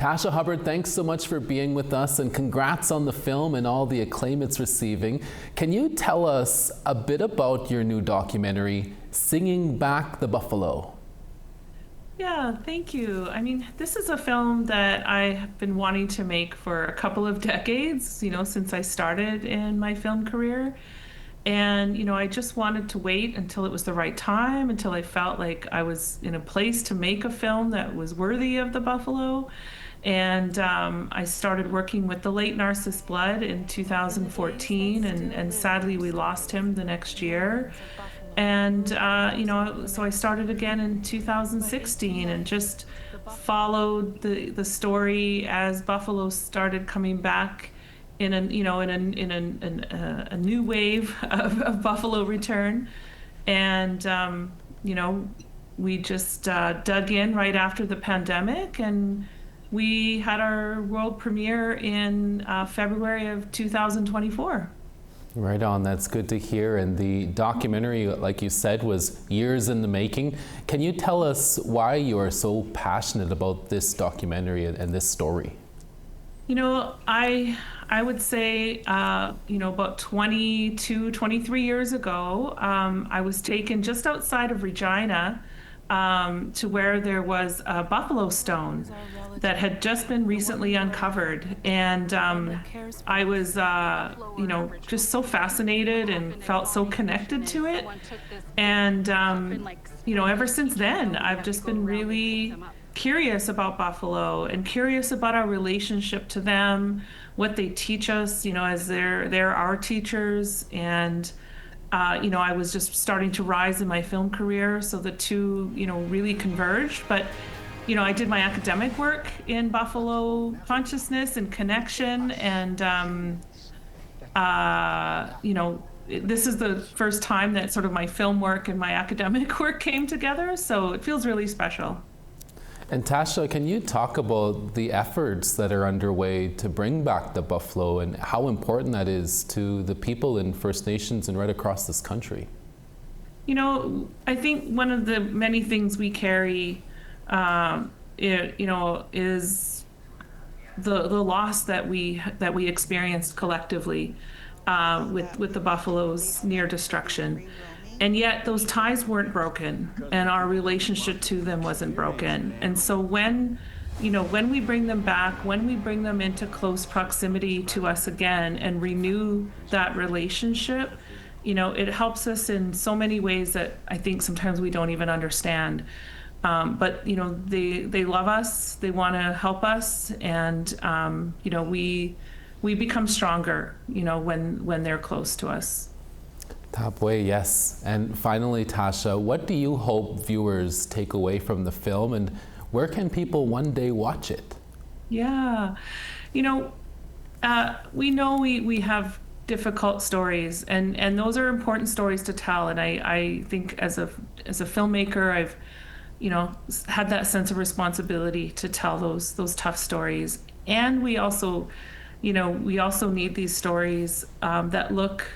Tasha Hubbard, thanks so much for being with us, and congrats on the film and all the acclaim it's receiving. Can you tell us a bit about your new documentary, Singing Back the Buffalo? Yeah, thank you. I mean, this is a film that I have been wanting to make for a couple of decades, since I started in my film career. And, I just wanted to wait until it was the right time, until I felt like I was in a place to make a film that was worthy of the buffalo. And I started working with the late Narcissus Blood in 2014, and sadly we lost him the next year. And, so I started again in 2016 and just followed the story as buffalo started coming back in a new wave of buffalo return. And, we just dug in right after the pandemic, and we had our world premiere in February of 2024. Right on, that's good to hear. And the documentary, like you said, was years in the making. Can you tell us why you are so passionate about this documentary and this story? I would say, about 22, 23 years ago, I was taken just outside of Regina to where there was a buffalo stone that had just been recently uncovered. And I was, just so fascinated and felt so connected to it. And, ever since then, I've just been really curious about buffalo and curious about our relationship to them, what they teach us, as they're our teachers. And I was just starting to rise in my film career, so the two, really converged. But, I did my academic work in buffalo consciousness and connection, and, this is the first time that sort of my film work and my academic work came together, so it feels really special. And Tasha, can you talk about the efforts that are underway to bring back the buffalo and how important that is to the people in First Nations and right across this country? I think one of the many things we carry, is the loss that we experienced collectively with the buffalo's near destruction. And yet those ties weren't broken, and our relationship to them wasn't broken. And so when we bring them back, when we bring them into close proximity to us again and renew that relationship, it helps us in so many ways that I think sometimes we don't even understand. But they love us, they want to help us, and we become stronger, when they're close to us. Top way, yes. And finally, Tasha, what do you hope viewers take away from the film, and where can people one day watch it? Yeah, we know we have difficult stories, and those are important stories to tell. And I think as a filmmaker, I've had that sense of responsibility to tell those tough stories. And we also need these stories that look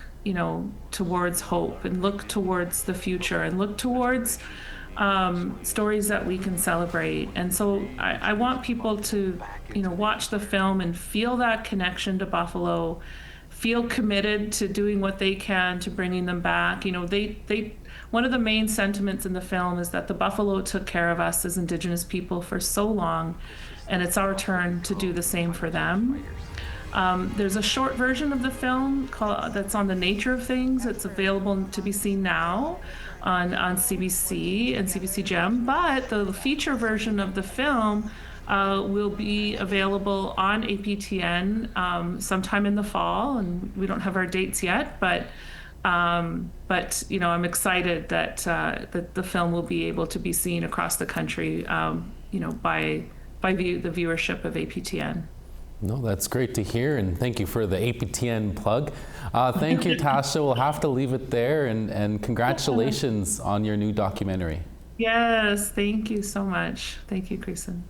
towards hope and look towards the future and look towards stories that we can celebrate. And so I want people to, watch the film and feel that connection to buffalo, feel committed to doing what they can to bringing them back. One of the main sentiments in the film is that the buffalo took care of us as Indigenous people for so long, and it's our turn to do the same for them. There's a short version of the film that's on the nature of things. It's available to be seen now on CBC and CBC Gem, but the feature version of the film will be available on APTN sometime in the fall, and we don't have our dates yet, but I'm excited that the film will be able to be seen across the country, by the viewership of APTN. No, that's great to hear, and thank you for the APTN plug. Thank you, Tasha. We'll have to leave it there, and congratulations on your new documentary. Yes, thank you so much. Thank you, Creason.